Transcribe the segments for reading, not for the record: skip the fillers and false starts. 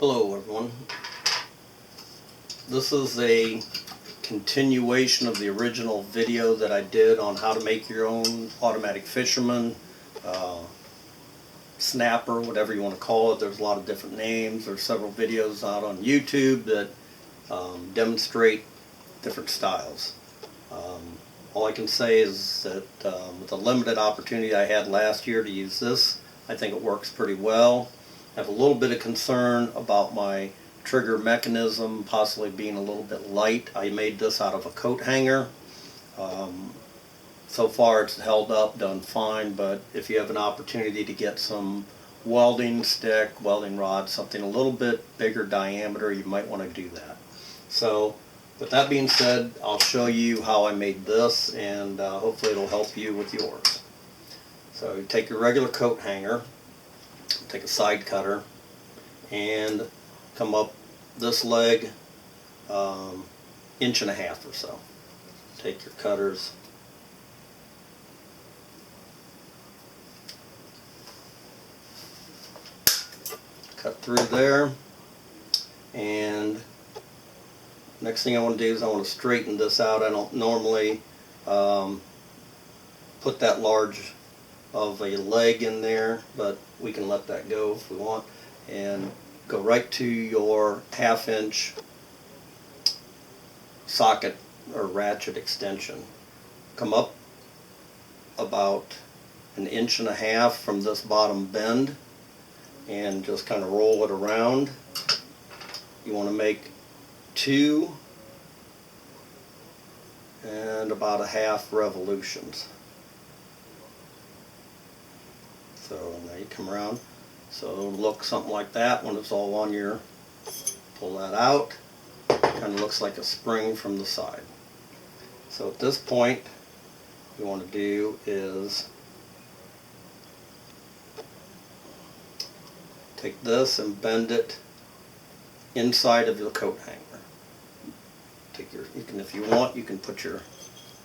Hello everyone. This is a continuation of the original video that I did on how to make your own automatic fisherman, snapper, whatever you want to call it. There's a lot of different names. There's several videos out on YouTube that demonstrate different styles. All I can say is that with the limited opportunity I had last year to use this, I think it works pretty well. I have a little bit of concern about my trigger mechanism possibly being a little bit light. I made this out of a coat hanger. So far it's held up, done fine, but if you have an opportunity to get some welding stick, welding rod, something a little bit bigger diameter, you might want to do that. So with that being said, I'll show you how I made this, and hopefully it'll help you with yours. So you take your regular coat hanger, take a side cutter, and come up this leg, 1.5 inches or so. Take your cutters, cut through there, and next thing I want to do is I want to straighten this out. I don't normally put that large of a leg in there, but we can let that go if we want, and go right to your 1/2 inch socket or ratchet extension. Come up about 1.5 inches from this bottom bend and just kind of roll it around. You want to make 2 and about 1/2 revolutions. So now you come around. So it'll look something like that when it's all on your, pull that out. Kind of looks like a spring from the side. So at this point, what you want to do is take this and bend it inside of your coat hanger. Take your, you can, if you want, you can put your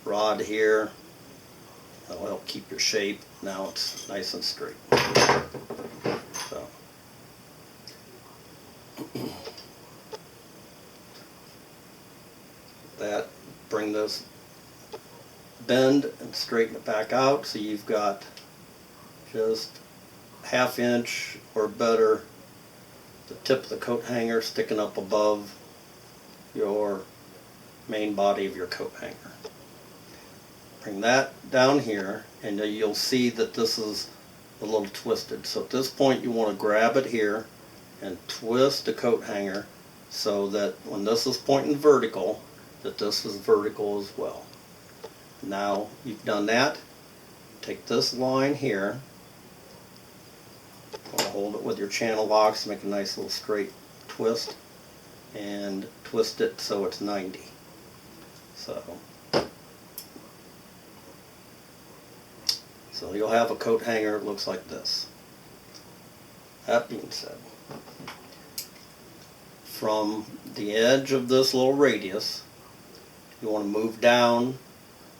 rod here. That'll help keep your shape. Now it's nice and straight. So that, bring this, bend and straighten it back out, so you've got just 1/2 inch or better the tip of the coat hanger sticking up above your main body of your coat hanger. Bring that down here, and you'll see that this is a little twisted. So at this point you want to grab it here and twist the coat hanger so that when this is pointing vertical, that this is vertical as well. Now you've done that, take this line here, hold it with your channel locks, make a nice little straight twist, and twist it so it's 90. So you'll have a coat hanger that looks like this. That being said, from the edge of this little radius, you want to move down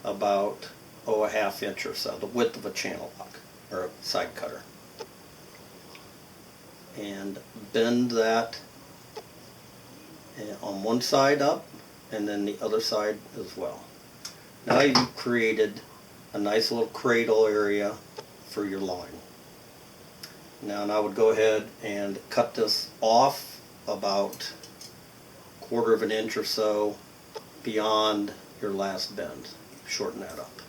about 1/2 inch or so, the width of a channel lock or a side cutter, and bend that on one side up and then the other side as well. Now you've created a nice little cradle area for your line. Now I would go ahead and cut this off about 1/4 inch or so beyond your last bend. Shorten that up.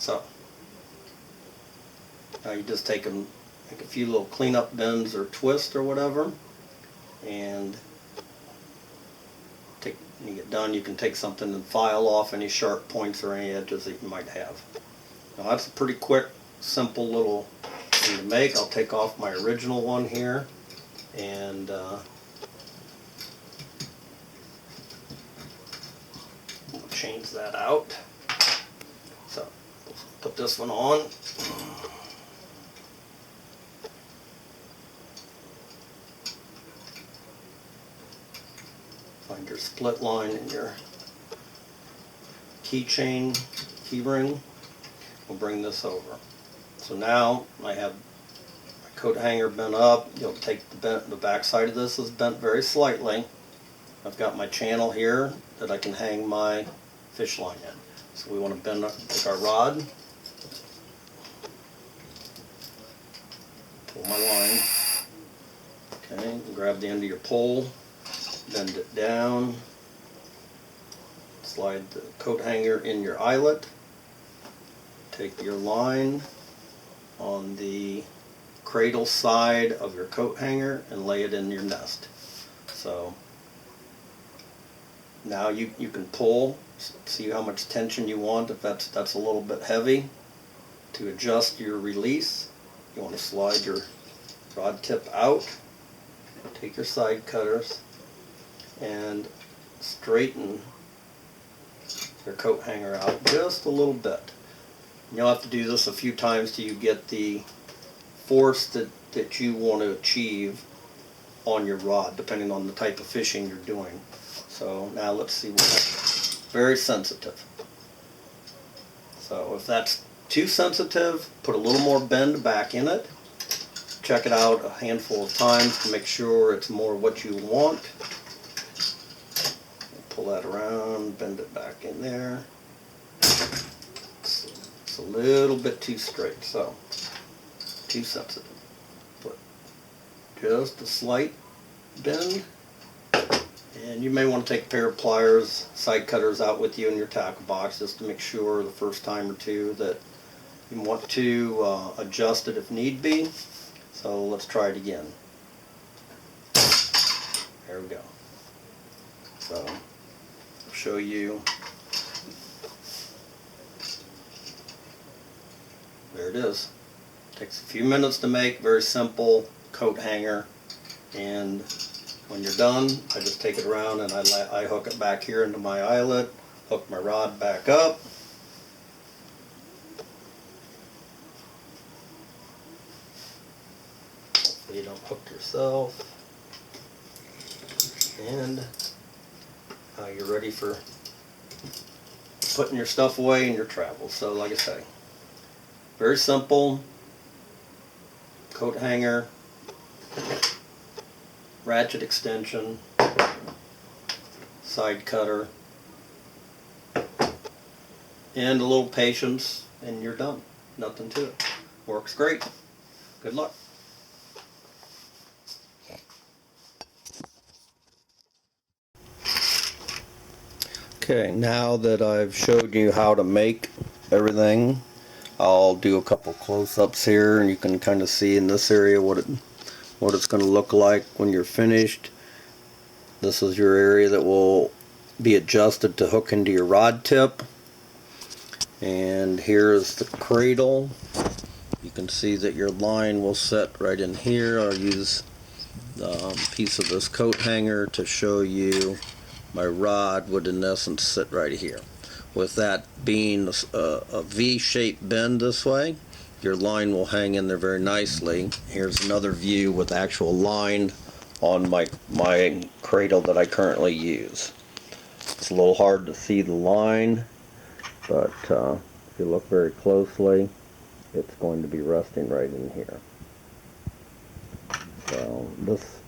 So now you just take them, make a few little cleanup bends or twists or whatever, and when you get done, you can take something and file off any sharp points or any edges that you might have. Now that's a pretty quick, simple little thing to make. I'll take off my original one here and we'll change that out. So put this one on. Find your split line in your keychain, key ring. We'll bring this over. So So now I have my coat hanger bent up. You'll take the back side of this is bent very slightly. I've got my channel here that I can hang my fish line in. So we want to bend take our rod, pull my line, okay, and grab the end of your pole, bend it down, slide the coat hanger in your eyelet, take your line on the cradle side of your coat hanger and lay it in your nest. So now you can pull, see how much tension you want. If that's a little bit heavy, to adjust your release, you want to slide your rod tip out, take your side cutters, and straighten your coat hanger out just a little bit. You'll have to do this a few times till you get the force that you want to achieve on your rod, depending on the type of fishing you're doing. So now let's see what very sensitive. So if that's too sensitive, put a little more bend back in it. Check it out a handful of times to make sure it's more what you want. Pull that around, bend it back in there. It's a little bit too straight, so too sensitive. Put just a slight bend. And you may want to take a pair of pliers, side cutters out with you in your tackle box just to make sure the first time or two that you want to adjust it if need be. So let's try it again. There we go. So I'll show you. There it is. Takes a few minutes to make, very simple coat hanger, and when you're done, I just take it around and I hook it back here into my eyelet, hook my rod back up, hopefully you don't hook yourself, and now you're ready for putting your stuff away in your travels. So like I say, very simple coat hanger, ratchet extension, side cutter, and a little patience and you're done. Nothing to it. Works great. Good luck. Okay, now that I've showed you how to make everything, I'll do a couple close-ups here and you can kind of see in this area what it's going to look like when you're finished. This is your area that will be adjusted to hook into your rod tip. And here is the cradle. You can see that your line will set right in here. I'll use the piece of this coat hanger to show you my rod would in essence sit right here. With that being a V-shaped bend this way, your line will hang in there very nicely. Here's another view with actual line on my cradle that I currently use. It's a little hard to see the line, but if you look very closely, it's going to be resting right in here. So this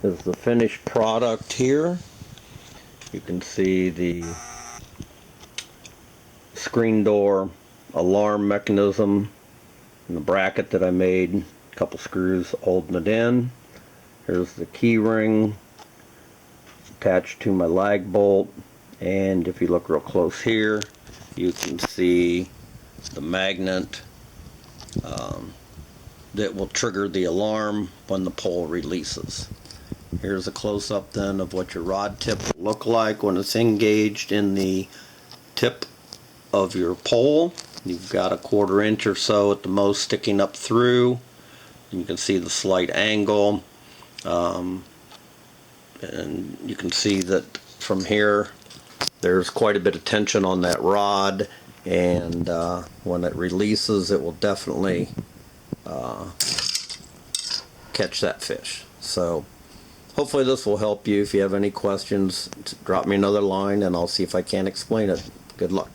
is the finished product here. You can see the screen door alarm mechanism and the bracket that I made, a couple screws holding it in. Here's the key ring attached to my lag bolt, and if you look real close here you can see the magnet that will trigger the alarm when the pole releases. Here's a close-up then of what your rod tip will look like when it's engaged in the tip of your pole. You've got a 1/4 inch or so at the most sticking up through. You can see the slight angle, and you can see that from here there's quite a bit of tension on that rod, and when it releases it will definitely catch that fish. So hopefully this will help you. If you have any questions, drop me another line and I'll see if I can explain it. Good luck.